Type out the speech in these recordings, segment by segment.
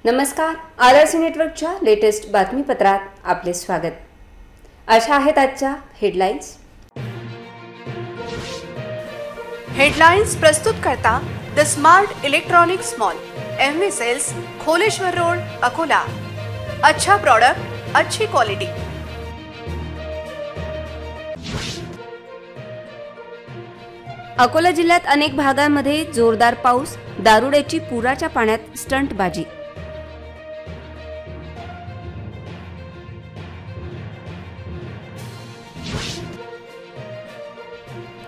नमस्कार, RRC नेटवर्कच्या latest बातमीपत्रात आपले स्वागत। अशा आहेत आजच्या हेडलाईन्स। हेडलाइन्स प्रस्तुत करता the Smart Electronics Mall, MV Sales, Kholeshwar Road, Akola. अच्छा प्रोडक्ट, अच्छी क्वालिटी। अकोला जिल्ह्यात अनेक भागांमध्ये जोरदार पाऊस, दारुड्याची पुराच्या पाण्यात स्टंटबाजी।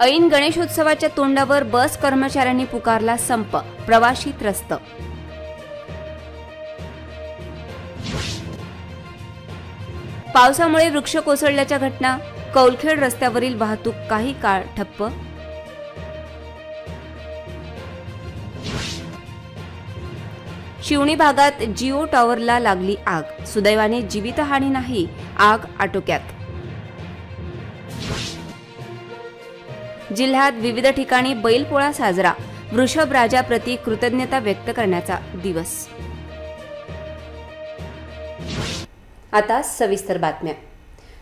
ऐन गणेशोत्सवाच्या तोंडावर बस कर्मचाऱ्यांनी पुकारला संप, प्रवासी त्रस्त। पावसामुळे वृक्ष कोसळल्याच्या घटना, कौलखेड रस्त्यावरील वाहतूक काही काळ ठप्प। शिवणी भागात जिओ टॉवरला लागली आग, सुदैवाने जीवितहानी नाही, आग आटोक्यात। जिल्ह्यात विविध ठिकाणी बैलपोळा साजरा, वृषभ राजाप्रती कृतज्ञता व्यक्त करण्याचा दिवस। आता सविस्तर बातम्या।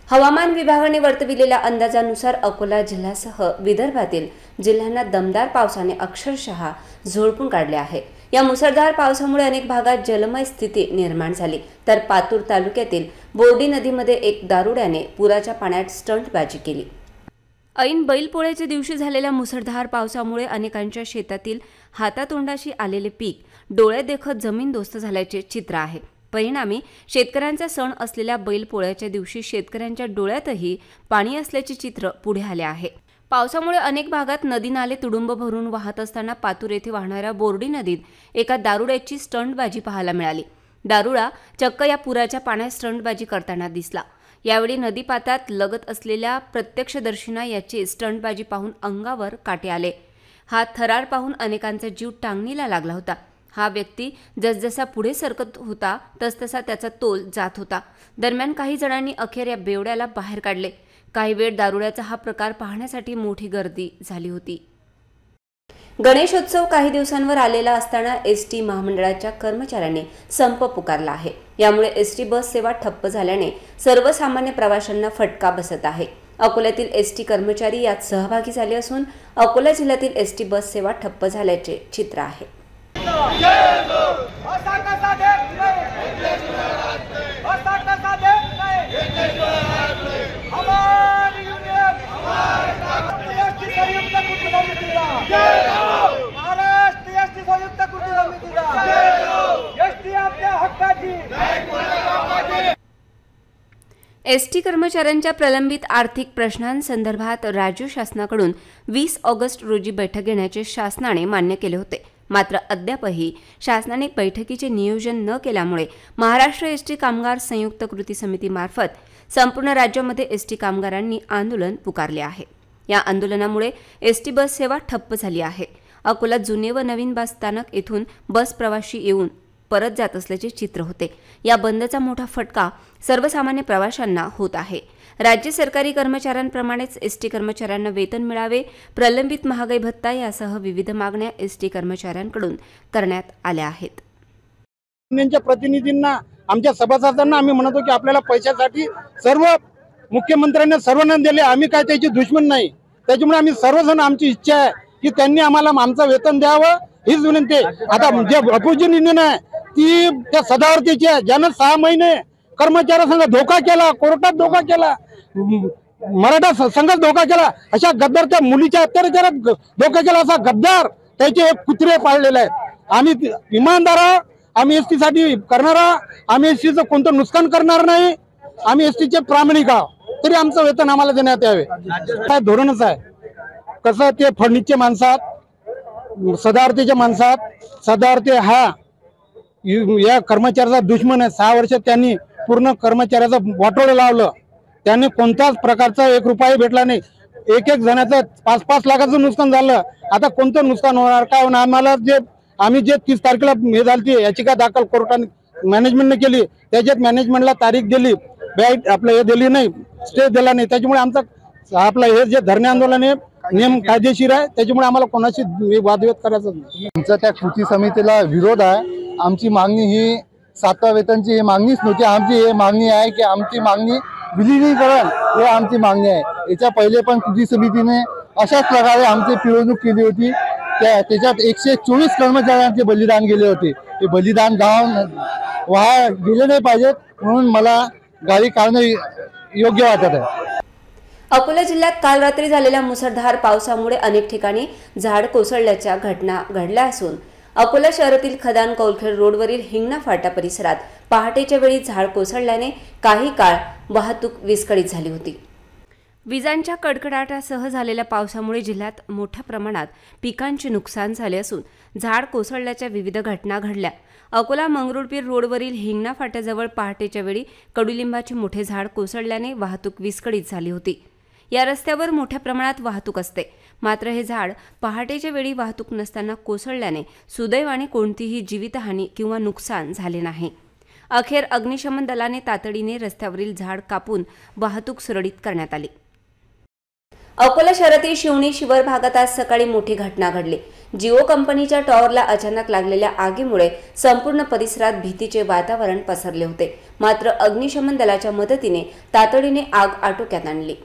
हवामान विभागाने वर्तविलेल्या अंदाजानुसार अकोला जिल्ह्यासह विदर्भातील जिल्ह्यांना दमदार पावसाने अक्षरशः झोडपून काढले आहे। या मुसळधार पावसामुळे अनेक भागात जलमय स्थिती निर्माण झाली, तर पातूर तालुक्यातील बोर्डी नदीमध्ये एक दारुड्याने पुराच्या पाण्यात स्टंटबाजी केली। ऐन बैलपोळ्याच्या दिवशी झालेल्या मुसळधार पावसामुळे अनेकांच्या शेतातील हातातोंडाशी आलेले पीक डोळ्यात देखत जमीनदोस्त झाल्याचे चित्र आहे। परिणामी शेतकऱ्यांचा सण असलेल्या बैलपोळ्याच्या दिवशी शेतकऱ्यांच्या डोळ्यातही पाणी असल्याचे चित्र पुढे आले आहे। पावसामुळे अनेक भागात नदी नाले तुडुंब भरून वाहत असताना पातूर येथे वाहणाऱ्या बोर्डी नदीत एका दारुड्याची स्टंटबाजी पाहायला मिळाली। दारुडा चक्क या पुराच्या पाण्यात स्टंटबाजी करताना दिसला। यावेळी नदीपात्रात लगत असलेल्या प्रत्यक्षदर्शींना याची स्टंटबाजी पाहून अंगावर काटे आले। हा थरार पाहून अनेकांचा जीव टांगणीला लागला होता। हा व्यक्ती जसजसा पुढे सरकत होता तसतसा त्याचा तोल जात होता। दरम्यान काही जणांनी अखेर या बेवड्याला बाहेर काढले। काही वेळ दारुड्याचा हा प्रकार पाहण्यासाठी मोठी गर्दी झाली होती। गणेशोत्सव काही दिवसांवर आलेला असताना एसटी महामंडळाच्या कर्मचाऱ्यांनी संप पुकारला आहे। यामुळे एसटी बस सेवा ठप्प झाल्याने सर्वसामान्य प्रवाशांना फटका बसत आहे। अकोल्यातील एसटी कर्मचारी यात सहभागी झाले असून अकोला जिल्ह्यातील एसटी बस सेवा ठप्प झाल्याचे चित्र आहे। एसटी कर्मचाऱ्यांच्या प्रलंबित आर्थिक प्रश्नांसंदर्भात राज्य शासनाकडून 20 ऑगस्ट रोजी बैठक घेण्याचे शासनाने मान्य केले होते। मात्र अद्यापही शासनाने बैठकीचे नियोजन न केल्यामुळे महाराष्ट्र एसटी कामगार संयुक्त कृती समितीमार्फत संपूर्ण राज्यामध्ये एसटी कामगारांनी आंदोलन पुकारले आहे। या आंदोलनामुळे एसटी बस सेवा ठप्प झाली आहे। अकोला जुने व नवीन बस स्थानक येथून बस प्रवासी येऊन परत जात असल्याचे चित्र होते। या बंदचा मोठा फटका सर्वसामान्य प्रवाशांना होत आहे। राज्य सरकारी कर्मचाऱ्यांप्रमाणेच एसटी कर्मचाऱ्यांना वेतन मिळावे, प्रलंबित महागाई भत्ता यासह विविध मागण्या एसटी कर्मचाऱ्यांकडून करण्यात आल्या आहेत। युनियनच्या प्रतिनिधींना, आमच्या सभासदांना आम्ही म्हणतो की आपल्याला पैशासाठी सर्व मुख्यमंत्र्यांनी सर्वांना दिले, आम्ही काय त्याची दुश्मन नाही। त्याच्यामुळे आम्ही सर्वजण, आमची इच्छा आहे की त्यांनी आम्हाला आमचं वेतन द्यावं, हीच विनंती आहे। आता जे अपोजिशन युनियन आहे ती त्या सदावर्तीची आहे, ज्यानं 6 महिने कर्मचाऱ्यांसंग धोका केला, कोर्टात धोका केला, मराठा संघात धोका केला, अशा गद्दारच्या मुलीच्या अत्याचारात धोका केला, असा गद्दार त्याचे एक कुत्रे पाळलेले आहेत। आम्ही इमानदार आहोत, आम्ही एसटी साठी करणारा, आम्ही एसटीचं कोणतं नुकसान करणार नाही, आम्ही एसटीचे प्रामाणिक आहोत। तरी आमचं वेतन आम्हाला देण्यात यावे, काय धोरणच आहे। कसं ते फडणीसच्या माणसात, सदावर्तीच्या माणसात, सदावर्ती हा या कर्मचाऱ्याचा दुश्मन आहे। 6 वर्ष त्यांनी पूर्ण कर्मचाऱ्याचं वाटोळं लावलं, त्यांनी कोणत्याच प्रकारचा 1 रुपया भेटला नाही। एक जणाचं 5-5 लाखाचं नुकसान झालं। आता कोणतं नुकसान होणार, काय होणार? आम्हाला आम्ही जे 30 तारखेला हे झाली याचिका दाखल कोर्टाने मॅनेजमेंटने केली, त्याच्यात मॅनेजमेंटला तारीख दिली, आपलं हे दिली नाही, स्टे दिला नाही। त्याच्यामुळे आपलं हे जे धरणे आंदोलन आहे नियम कायदेशीर आहे, त्याच्यामुळे आम्हाला कोणाशी वादविवाद करायचा नाही। आमचा त्या कृती समितीला विरोध आहे। आमची मागणी ही 7व्या वेतनची ही मागणीच नव्हती. आमची ही मागणी आहे की आमची मागणी विलीनीकरण हे आमची मागणी आहे. याच्या पहिले पण कृती समितीने अशाच प्रकारे आमची पिळवणूक केली होती. त्याच्यात 124 कर्मचाऱ्यांचे बलिदान गेले होते. ते बलिदान वाया गेले नाही पाहिजेत म्हणून मला गाडी काढणं योग्य वाटत आहे. अकोला जिल्ह्यात काल रात्री झालेल्या मुसळधार पावसामुळे अनेक ठिकाणी झाड कोसळल्याच्या घटना घडल्या असून अकोला शहरातील खदान कौलखेड रोडवरील हिंगणा फाटा परिसरात पहाटेच्या वेळी झाड कोसळल्याने काही काळ वाहतूक विस्कळीत झाली होती. विजांच्या कडकडाटासह झालेल्या पावसामुळे जिल्ह्यात मोठ्या प्रमाणात पिकांचे नुकसान झाले असून झाड कोसळल्याच्या विविध घटना घडल्या. अकोला मंगरुळपीर रोडवरील हिंगणा फाट्याजवळ पहाटेच्या वेळी कडुलिंबाचे मोठे झाड कोसळल्याने वाहतूक विस्कळीत झाली होती. या रस्त्यावर मोठ्या प्रमाणात वाहतूक असते, मात्र हे झाड पहाटेच्या वेळी वाहतूक नसताना कोसळल्याने सुदैवाने कोणतीही जीवितहानी किंवा नुकसान झाले नाही. अखेर अग्निशमन दलाने तातडीने रस्त्यावरील झाड कापून वाहतूक सुरळीत करण्यात आली. अकोला शहरातील शिवणी शिवर भागात आज सकाळी मोठी घटना घडली. जिओ कंपनीच्या टॉवरला अचानक लागलेल्या आगीमुळे संपूर्ण परिसरात भीतीचे वातावरण पसरले होते. मात्र अग्निशमन दलाच्या मदतीने तातडीने आग आटोक्यात आणली.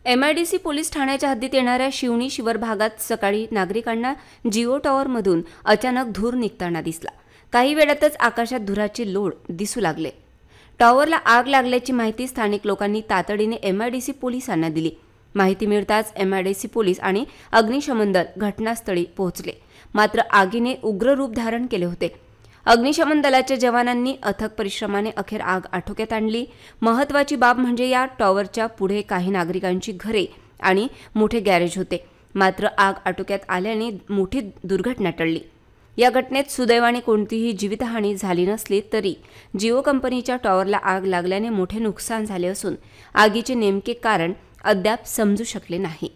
MIDC पोलीस ठाण्याच्या हद्दीत येणाऱ्या शिवणी शिवर भागात सकाळी नागरिकांना जिओ टॉवरमधून अचानक धूर निघताना दिसला. काही वेळातच आकाशात धुराचे लोळ दिसू लागले. टॉवरला आग लागल्याची माहिती स्थानिक लोकांनी तातडीने MIDC पोलिसांना दिली. माहिती मिळताच MIDC पोलीस आणि अग्निशमन दल घटनास्थळी पोहोचले. मात्र आगीने उग्र रूप धारण केले होते. अग्निशमन दलाच्या जवानांनी अथक परिश्रमाने अखेर आग आटोक्यात आणली. महत्त्वाची बाब म्हणजे या टॉवरच्या पुढे काही नागरिकांची घरे आणि मोठे गॅरेज होते. मात्र आग आटोक्यात आल्याने मोठी दुर्घटना टळली. या घटनेत सुदैवाने कोणतीही जीवितहानी झाली नसली तरी जिओ कंपनीच्या टॉवरला आग लागल्याने मोठे नुकसान झाले असून आगीचे नेमके कारण अद्याप समजू शकले नाही.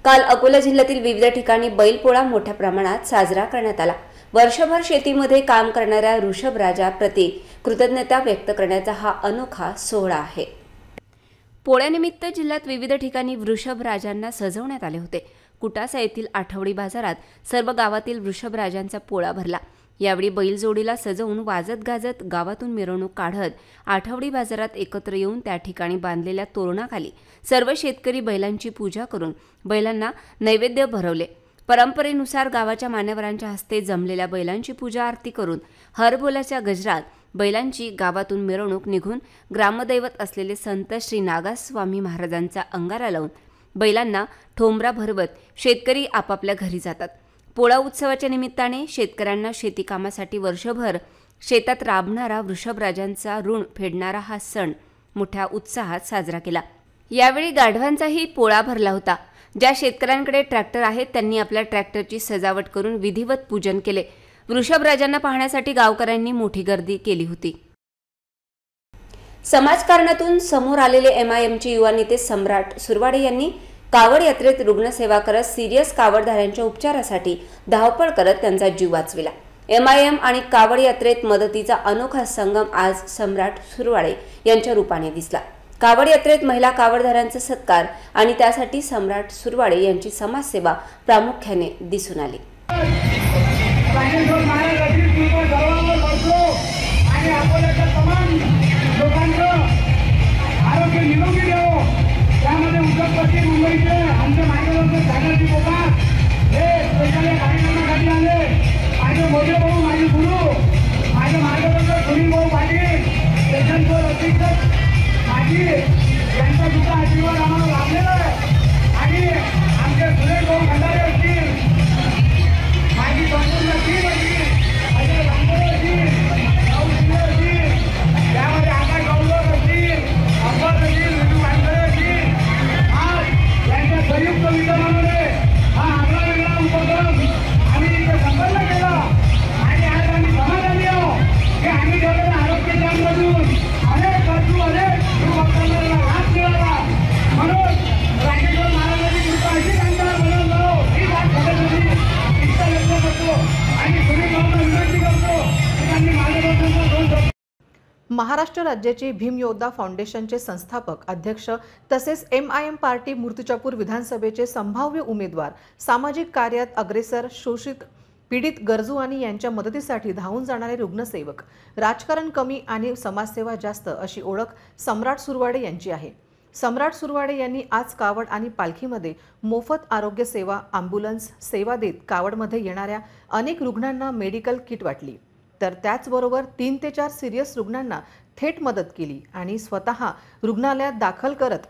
काल अकोला जिल्ह्यातील विविध ठिकाणी बैलपोळा मोठ्या प्रमाणात साजरा करण्यात आला. वर्षभर शेतीमध्ये काम करणाऱ्या वृषभराजा प्रति कृतज्ञता व्यक्त करण्याचा हा अनोखा सोहळा आहे. पोळ्यानिमित्त जिल्ह्यात विविध ठिकाणी वृषभराजांना सजवण्यात आले होते. कुटासा येथील आठवडी बाजारात सर्व गावातील वृषभराजांचा पोळा भरला. यावेळी बैलजोडीला सजवून वाजत गाजत गावातून मिरवणूक काढत आठवडी बाजारात एकत्र येऊन त्या ठिकाणी बांधलेल्या तोरणाखाली सर्व शेतकरी बैलांची पूजा करून बैलांना नैवेद्य भरवले. परंपरेनुसार गावाच्या मान्यवरांच्या हस्ते जमलेल्या बैलांची पूजा आरती करून हरबोलाच्या गजरात बैलांची गावातून मिरवणूक निघून ग्रामदैवत असलेले संत श्री नागास्वामी महाराजांचा अंगारा लावून बैलांना ठोंबरा भरवत शेतकरी आपापल्या घरी जातात. पोळा उत्सवाच्या निमित्ताने शेतकऱ्यांना शेती कामासाठी वर्षभर शेतात राबणारा वृषभराजांचा ऋण फेडणारा हा सण मोठ्या उत्साहात साजरा केला. यावेळी गाढवांचाही पोळा भरला होता. ज्या शेतकऱ्यांकडे ट्रॅक्टर आहेत त्यांनी आपल्या ट्रॅक्टरची सजावट करून विधिवत पूजन केले. वृषभराजांना पाहण्यासाठी गावकऱ्यांनी मोठी गर्दी केली होती. समाजकारणातून समोर आलेले MIMचे युवा नेते सम्राट सुरवाडे यांनी कावड यात्रेत रुग्णसेवा करत सिरियस कावडधाऱ्यांच्या उपचारासाठी धावपळ करत त्यांचा जीव वाचविला. MIM आणि कावड यात्रेत मदतीचा अनोखा संगम आज सम्राट सुरवाडे यांच्या रूपाने दिसला. कावड यात्रेत महिला कावडधाऱ्यांचा सत्कार आणि त्यासाठी सम्राट सुरवाडे यांची समाजसेवा प्रामुख्याने दिसून आली. यांचा सुद्धा आशीर्वाद आम्हाला लाभलेला आहे आणि आमचे सुरेश भाऊ खंडारे असतील, माझी संपूर्ण टीम असतील, अजय रांगोळे असतील, राहुल शिंदे असतील, त्यामध्ये आकाश गावकर असतील, अब्बास असतील, विजू वानखडे असतील. आज यांच्या संयुक्त विद्यमानाने हा आगळा वेगळा उपक्रम आम्ही इथे संपन्न केला आणि आज आम्ही समाधानी आहोत की आम्ही ठेवलेल्या आरोग्य कॅम्पमधून अनेक वस्तू अनेक महाराष्ट्र राज्याचे भीमयोद्धा फाउंडेशनचे संस्थापक अध्यक्ष तसेच MIM पार्टी मूर्तिजापूर विधानसभेचे संभाव्य उमेदवार, सामाजिक कार्यात अग्रेसर, शोषित, पीडित, गरजू आणि यांच्या मदतीसाठी धावून जाणारे रुग्णसेवक, राजकारण कमी आणि समाजसेवा जास्त अशी ओळख सम्राट सुरवाडे यांची आहे। सम्राट सुरवाडे यांनी आज कावड आणि पालखीमध्ये मोफत आरोग्य सेवा, ॲम्ब्युलन्स सेवा देत कावडमध्ये येणाऱ्या अनेक रुग्णांना मेडिकल किट वाटली, तर त्याचबरोबर 3 ते 4 सिरियस रुग्णांना थेट मदत केली आणि स्वतः रुग्णालयात दाखल करत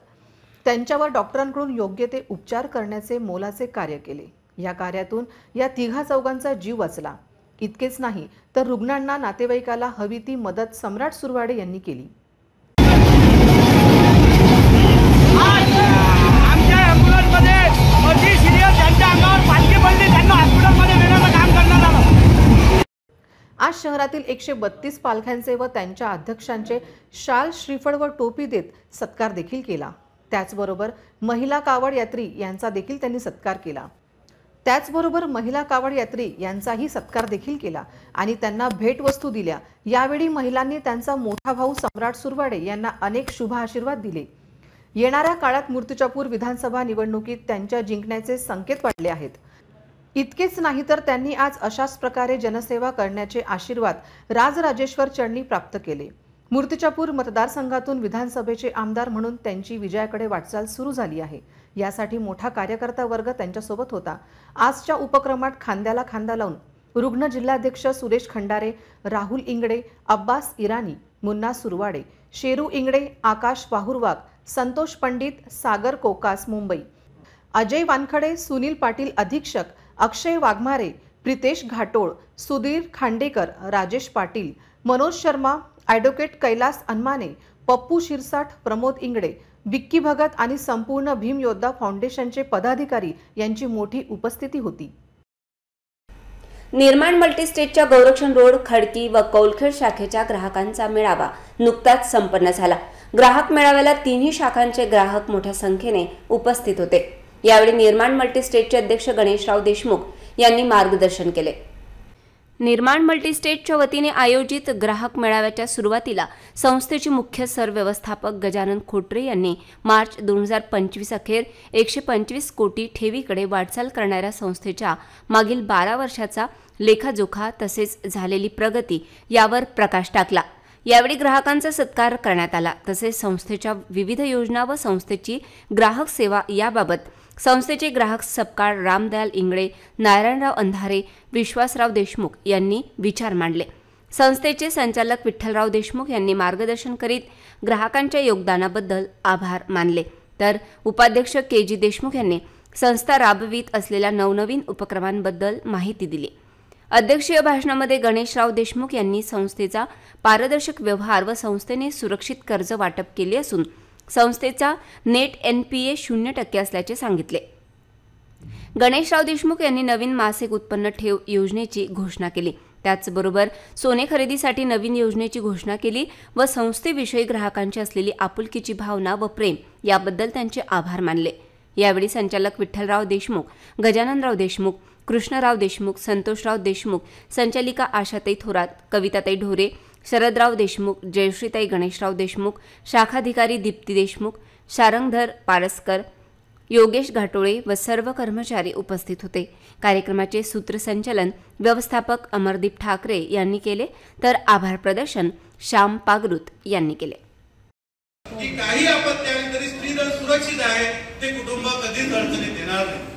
त्यांच्यावर डॉक्टरांकडून योग्य ते उपचार करण्याचे मोलाचे कार्य केले। या कार्यातून या तिघा-चौघांचा जीव वाचला। इतकेच नाही तर रुग्णांना, नातेवाईकाला हवी ती मदत सम्राट सुरवाडे यांनी केली। आमच्या ॲम्ब्युलन्समध्ये अति सिरियस ज्यांच्या अंगावर पालखी पडली त्यांना हॉस्पिटलमध्ये नेण्याचं काम करण्यात आलं। आज शहरातील 132 पालख्यांचे व त्यांच्या अध्यक्षांचे शाल, श्रीफळ व टोपी देत सत्कार देखील केला। त्याचबरोबर महिला कावड यात्री यांचा देखील त्यांनी सत्कार केला। यांचाही सत्कार देखील केला आणि त्यांना भेटवस्तू दिल्या। यावेळी महिलांनी त्यांचा मोठा भाऊ सम्राट सुरवाडे यांना अनेक शुभ आशीर्वाद दिले। येणाऱ्या काळात मूर्तिजापूर विधानसभा निवडणुकीत त्यांच्या जिंकण्याचे संकेत वाढले आहेत। इतकेच नाही तर त्यांनी आज अशाच प्रकारे जनसेवा करण्याचे आशीर्वाद राजराजेश्वर चरणी प्राप्त केले। मूर्तिजापूर मतदारसंघातून विधानसभेचे आमदार म्हणून त्यांची विजयाकडे वाटचाल सुरू झाली आहे। यासाठी मोठा कार्यकर्ता वर्ग त्यांच्यासोबत होता। आजच्या उपक्रमात खांद्याला खांदा लावून रुग्ण जिल्हाध्यक्ष सुरेश खंडारे, राहुल इंगडे, अब्बास इराणी, मुन्ना सुरवाडे, शेरू इंगडे, आकाश वाहुरवाग, संतोष पंडित, सागर कोकास मुंबई, अजय वानखडे, सुनील पाटील अधीक्षक, अक्षय वाघमारे, प्रितेश घाटोळ, सुधीर खांडेकर, राजेश पाटील, मनोज शर्मा, ॲडव्होकेट कैलास अनमाने, पप्पू शिरसाट, प्रमोद इंगडे, बिक्की भगत आणि संपूर्ण भीमयोद्धा फाउंडेशनचे पदाधिकारी यांची मोठी उपस्थिती होती। निर्माण मल्टीस्टेटच्या गौरक्षण रोड, खडकी व कौलखेड शाखेच्या ग्राहकांचा मेळावा नुकताच संपन्न झाला। ग्राहक मेळाव्याला तिन्ही शाखांचे ग्राहक मोठ्या संख्येने उपस्थित होते। यावेळी निर्माण मल्टीस्टेटचे अध्यक्ष गणेशराव देशमुख यांनी मार्गदर्शन केले। निर्माण मल्टीस्टेटच्या वतीने आयोजित ग्राहक मेळाव्याच्या सुरुवातीला संस्थेचे मुख्य सरव्यवस्थापक गजानन खोटरे यांनी मार्च 2025 अखेर 125 कोटी ठेवीकडे वाटचाल करणाऱ्या संस्थेच्या मागील 12 वर्षाचा लेखाजोखा तसेच झालेली प्रगती यावर प्रकाश टाकला। यावेळी ग्राहकांचा सत्कार करण्यात आला। तसेच संस्थेच्या विविध योजना व संस्थेची ग्राहक सेवा याबाबत संस्थेचे ग्राहक सपकाळ रामदयाल इंगळे, नारायणराव अंधारे, विश्वासराव देशमुख यांनी विचार मांडले। संस्थेचे संचालक विठ्ठलराव देशमुख यांनी मार्गदर्शन करीत ग्राहकांच्या योगदानाबद्दल आभार मानले, तर उपाध्यक्ष KG देशमुख यांनी संस्था राबवित असलेल्या नवनवीन उपक्रमांबद्दल माहिती दिली। अध्यक्षीय भाषणामध्ये गणेशराव देशमुख यांनी संस्थेचा पारदर्शक व्यवहार व संस्थेने सुरक्षित कर्ज वाटप केले असून संस्थेचा नेट NPA 0% असल्याचे सांगितले। गणेशराव देशमुख यांनी नवीन मासिक उत्पन्न ठेव योजनेची घोषणा केली। त्याचबरोबर सोने खरेदीसाठी नवीन योजनेची घोषणा केली व संस्थेविषयी ग्राहकांची असलेली आपुलकीची भावना व प्रेम याबद्दल त्यांचे आभार मानले। यावेळी संचालक विठ्ठलराव देशमुख, गजाननराव देशमुख, कृष्णराव देशमुख, संतोषराव देशमुख, संचालिका आशाताई थोरात, कविताताई ढोरे, शरदराव देशमुख, जयश्रीताई गणेशराव देशमुख, शाखाधिकारी दीप्ती देशमुख, शारंगधर पारसकर, योगेश घाटोळे व सर्व कर्मचारी उपस्थित होते। कार्यक्रमाचे सूत्रसंचालन व्यवस्थापक अमरदीप ठाकरे यांनी केले, तर आभार प्रदर्शन श्याम पागरुत यांनी केले। की काही आपत्ती आली तरी स्त्रीधन सुरक्षित आहे, ते कुटुंब कधीच अडचणीत येणार नाही।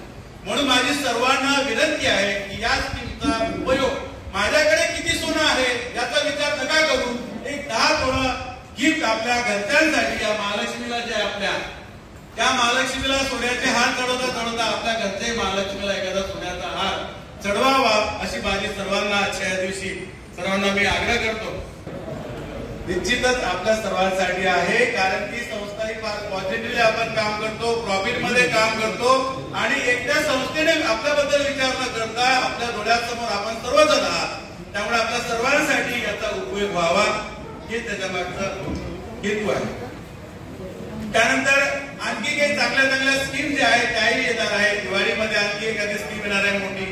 म्हणून माझी सर्वांना विनंती आहे की या स्कीमचा उपयोग, माझ्याकडे किती सोनं आहे याचा विचार नका करू, एक 10 तोळा गिफ्ट आपल्या घरच्यांसाठी, या महालक्ष्मीला जे आपल्या त्या महालक्ष्मीला सोन्याचे हार चढवता आपल्या घरचे महालक्ष्मीला एखादा सोन्याचा हार चढवावा, अशी माझी सर्वांना आजच्या दिवशी सर्वांना मी आग्रह करतो। निश्चितच आपल्या सर्वांसाठी आहे, कारण की संस्था ही फार पॉझिटिव्हली आपण काम करतो, प्रॉफिट मध्ये काम करतो आणि एकट्या संस्थेने आपल्याबद्दल विचार न करता आपल्या डोळ्यासमोर आपण सर्वजण आहात, त्यामुळे आपल्या सर्वांसाठी याचा उपयोग व्हावा हे त्याच्या मागचा हेतू आहे। त्यानंतर आणखी काही चांगल्या स्कीम ज्या आहेत त्याही येणार आहे। दिवाळीमध्ये आणखी एखादी स्कीम येणार आहे मोठी।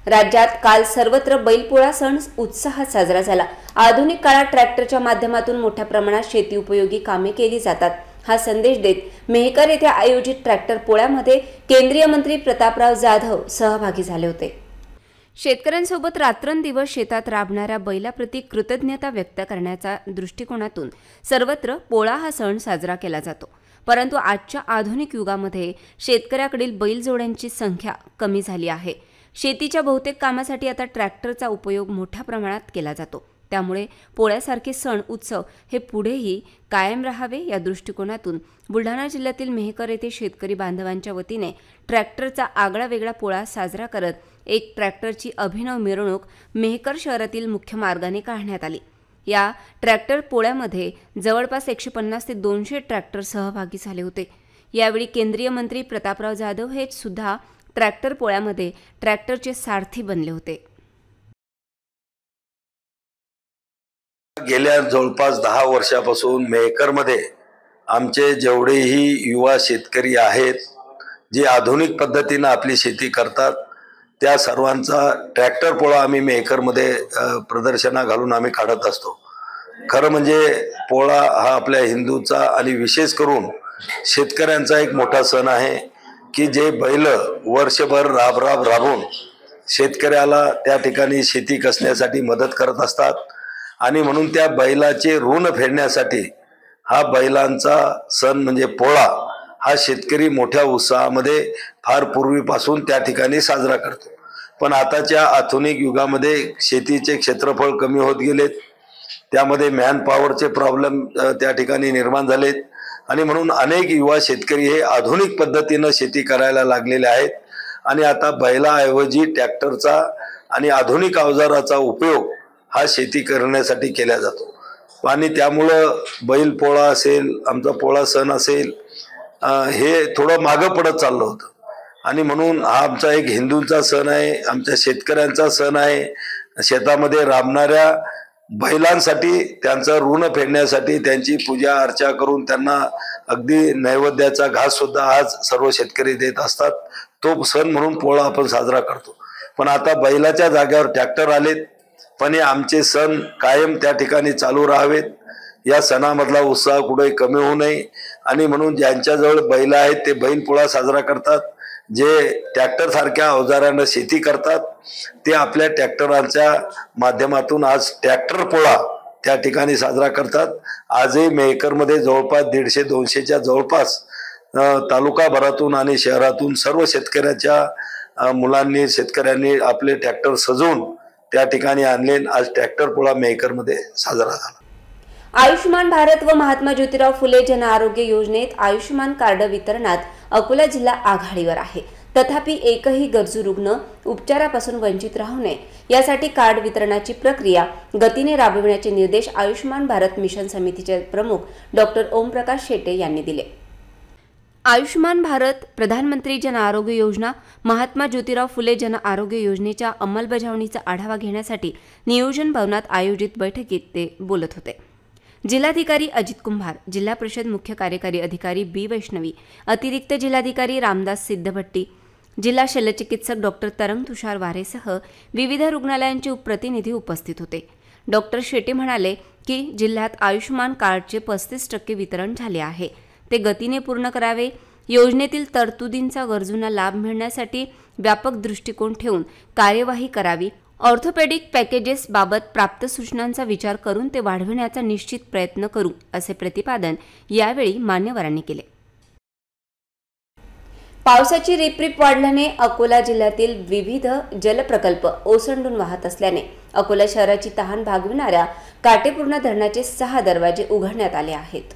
राज्यात काल सर्वत्र बैलपोळा सण उत्साहात साजरा झाला। आधुनिक काळात ट्रॅक्टरच्या माध्यमातून मोठ्या प्रमाणात शेती उपयोगी कामे केली जातात हा संदेश देत मेहकर येथे आयोजित ट्रॅक्टर पोळ्यामध्ये केंद्रीय मंत्री प्रतापराव जाधव सहभागी झाले होते। शेतकऱ्यांसोबत रात्रंदिवस शेतात राबणाऱ्या बैलाप्रती कृतज्ञता व्यक्त करण्याच्या दृष्टिकोनातून सर्वत्र पोळा हा सण साजरा केला जातो। परंतु आजच्या आधुनिक युगामध्ये शेतकऱ्याकडील बैलजोड्यांची संख्या कमी झाली आहे। शेतीच्या बहुतेक कामासाठी आता ट्रॅक्टरचा उपयोग मोठ्या प्रमाणात केला जातो। त्यामुळे पोळ्यासारखे सण उत्सव हे पुढेही कायम राहावे या दृष्टिकोनातून बुलढाणा जिल्ह्यातील मेहकर येथे शेतकरी बांधवांच्या वतीने ट्रॅक्टरचा आगळावेगळा पोळा साजरा करत एक ट्रॅक्टरची अभिनव मिरवणूक मेहकर शहरातील मुख्य मार्गाने काढण्यात आली। या ट्रॅक्टर पोळ्यामध्ये जवळपास 150 ते 200 ट्रॅक्टर सहभागी झाले होते। यावेळी केंद्रीय मंत्री प्रतापराव जाधव हे सुद्धा ट्रॅक्टर पोळ्यामध्ये ट्रॅक्टरचे सारथी बनले होते। गेल्या जवळपास 10 वर्षापासून मेहकरमध्ये आमचे जेवढेही युवा शेतकरी आहेत जे आधुनिक पद्धतीने आपली शेती करतात त्या सर्वांचा ट्रॅक्टर पोळा आम्ही मेहकरमध्ये प्रदर्शना घालून आम्ही काढत असतो। खरं म्हणजे पोळा हा आपल्या हिंदूचा आणि विशेष करून शेतकऱ्यांचा एक मोठा सण आहे की जे बैल वर्षभर राबून शेतकऱ्याला त्या ठिकाणी शेती कसण्यासाठी मदत करत असतात आणि म्हणून त्या बैलाचे ऋण फेडण्यासाठी हा बैलांचा सण म्हणजे पोळा हा शेतकरी मोठ्या उत्साहामध्ये फार पूर्वीपासून त्या ठिकाणी साजरा करतो। पण आताच्या आधुनिक युगामध्ये शेतीचे क्षेत्रफळ कमी होत गेलेत, त्यामध्ये मॅन पॉवरचे प्रॉब्लेम त्या ठिकाणी निर्माण झालेत आणि म्हणून अनेक युवा शेतकरी हे आधुनिक पद्धतीने शेती करायला लागलेले आहेत आणि आता बैलाऐवजी ट्रॅक्टरचा आणि आधुनिक अवजाराचा उपयोग हा शेती करण्यासाठी केला जातो आणि त्यामुळं बैल पोळा असेल, आमचा पोळा सण असेल, हे थोडं मागं पडत चाललं होतं आणि म्हणून हा आमचा एक हिंदूंचा सण आहे, आमच्या शेतकऱ्यांचा सण आहे। शेतामध्ये राबणाऱ्या बैलांसाठी त्यांचं ऋण फेडण्यासाठी त्यांची पूजा अर्चा करून त्यांना अगदी नैवेद्याचा घास सुद्धा आज सर्व शेतकरी देत असतात। तो सण म्हणून पोळा आपण साजरा करतो। पण आता बैलाच्या जागेवर ट्रॅक्टर आलेत, पण हे आमचे सण कायम त्या ठिकाणी चालू राहावेत, या सणामधला उत्साह कुठे कमी होऊ नये आणि म्हणून ज्यांच्याजवळ बैल आहेत ते बैल पोळा साजरा करतात, जे ट्रॅक्टर सारख्या अवजारांना शेती करतात ते आपल्या ट्रॅक्टरांच्या माध्यमातून आज ट्रॅक्टर पोळा त्या ठिकाणी साजरा करतात। आजही मेहकरमध्ये जवळपास 150-200च्या जवळपास तालुकाभरातून आणि शहरातून सर्व शेतकऱ्याच्या मुलांनी शेतकऱ्यांनी आपले ट्रॅक्टर सजवून त्या ठिकाणी आणले। आज ट्रॅक्टर पोळा मेहकरमध्ये साजरा झाला। आयुष्यमान भारत व महात्मा ज्योतिराव फुले जन आरोग्य योजनेत आयुष्यमान कार्ड वितरणात अकोला जिल्हा आघाडीवर आहे। तथापि एकही गरजू रुग्ण उपचारापासून वंचित राहू नये यासाठी कार्ड वितरणाची प्रक्रिया गतीने राबविण्याचे निर्देश आयुष्यमान भारत मिशन समितीचे प्रमुख डॉक्टर ओमप्रकाश शेटे यांनी दिले। आयुष्यमान भारत, प्रधानमंत्री जन आरोग्य योजना, महात्मा ज्योतिराव फुले जन आरोग्य योजनेच्या अंमलबजावणीचा आढावा घेण्यासाठी नियोजन भवनात आयोजित बैठकीत ते बोलत होते। जिल्हाधिकारी अजित कुंभार, जिल्हा परिषद मुख्य कार्यकारी अधिकारी बी वैष्णवी, अतिरिक्त जिल्हाधिकारी रामदास सिद्धभट्टी, जिल्हा शल्यचिकित्सक डॉक्टर तरंग तुषार वारेसह विविध रुग्णालयांचे प्रतिनिधी उपस्थित होते। डॉक्टर शेटे म्हणाले की जिल्ह्यात आयुष्यमान कार्डचे 35% वितरण झाले आहे, ते गतीने पूर्ण करावे। योजनेतील तरतुदींचा गरजूंना लाभ मिळण्यासाठी व्यापक दृष्टिकोन ठेवून कार्यवाही करावी। ऑर्थोपेडिक पॅकेजेस बाबत प्राप्त सूचनांचा विचार करून ते वाढविण्याचा निश्चित प्रयत्न करू असे प्रतिपादन यावेळी मान्यवरांनी केले। पावसाची रिपरिप वाढल्याने अकोला जिल्ह्यातील विविध जलप्रकल्प ओसंडून वाहत असल्याने अकोला शहराची तहान भागविणाऱ्या काटेपूर्णा धरणाचे 6 दरवाजे उघडण्यात आले आहेत।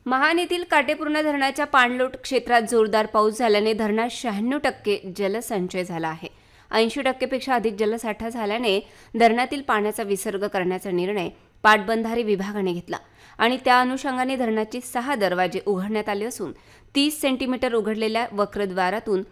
महान येथील काटेपूर्णा धरणाच्या पाणलोट क्षेत्रात जोरदार पाऊस झाल्याने धरणात 96% जलसंचय झाला आहे। 80% पेक्षा अधिक जलसाठा झाल्याने धरणातील पाण्याचा विसर्ग करण्याचा निर्णय पाटबंधारे विभागाने घेतला आणि त्या अनुषंगाने धरणाचे 6 दरवाजे उघडण्यात आले असून 30 सेंटीमीटर उघडलेल्या वक्रद्वारातून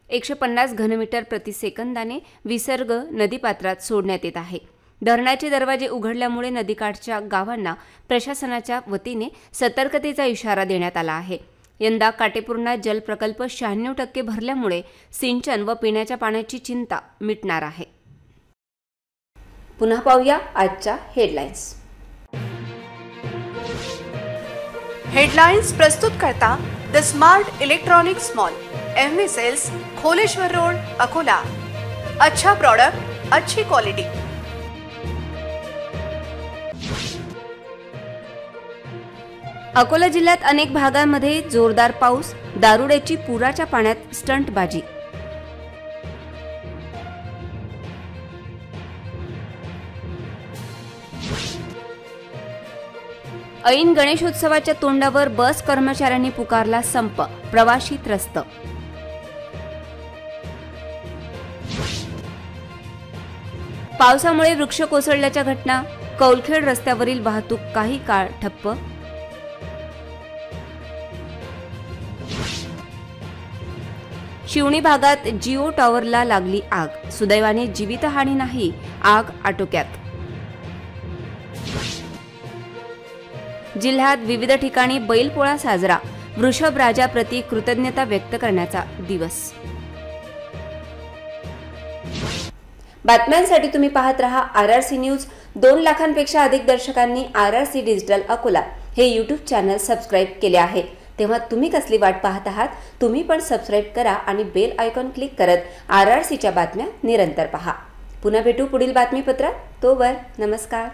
150 घनमीटर प्रति सेकंदाने विसर्ग नदीपात्रात सोडण्यात येत आहे। धरणाचे दरवाजे उघडल्यामुळे नदीकाठच्या गावांना प्रशासनाच्या वतीने सतर्कतेचा इशारा देण्यात आला आहे। यंदा काटेपूर्णा जल प्रकल्प 96% भरल्यामुळे सिंचन व पिण्याच्या पाण्याची चिंता मिटणार आहे। पुन्हा पाहूया आजच्या हेडलाईन्स. हेडलाइंस प्रस्तुत करता the Smart Electronics Mall, MV Sales, Kholeshwar Road, Akola. अच्छा प्रोडक्ट, अच्छी क्वालिटी. अकोला जिल्ह्यात अनेक भागांमध्ये जोरदार पाऊस, दारुड्याची पुराच्या पाण्यात स्टंटबाजी. ऐन गणेशोत्सवाच्या तोंडावर बस कर्मचाऱ्यांनी पुकारला संप, प्रवाशी त्रस्त. पावसामुळे वृक्ष कोसळल्याच्या घटना, कौलखेड रस्त्यावरील वाहतूक काही काळ ठप्प. शिवणी भागात जिओ टॉवरला लागली आग, सुदैवाने जीवितहानी नाही, आग आटोक्यात. जिल्ह्यात विविध ठिकाणी बैलपोळा साजरा, वृषभ राजाप्रती कृतज्ञता व्यक्त करण्याचा दिवस. बातम्यांसाठी तुम्ही पाहत रहा RRC न्यूज. 2 लाखांपेक्षा अधिक दर्शकांनी RRC डिजिटल अकोला हे यूट्यूब चॅनल सबस्क्राईब केले आहे. तेव्हा तुम्ही कसली वाट पाहत आहात? तुम्ही पण सबस्क्राईब करा आणि बेल आयकॉन क्लिक करत RRCच्या बातम्या निरंतर पहा. पुन्हा भेटू पुढील बातमीपत्रात. तोवर नमस्कार.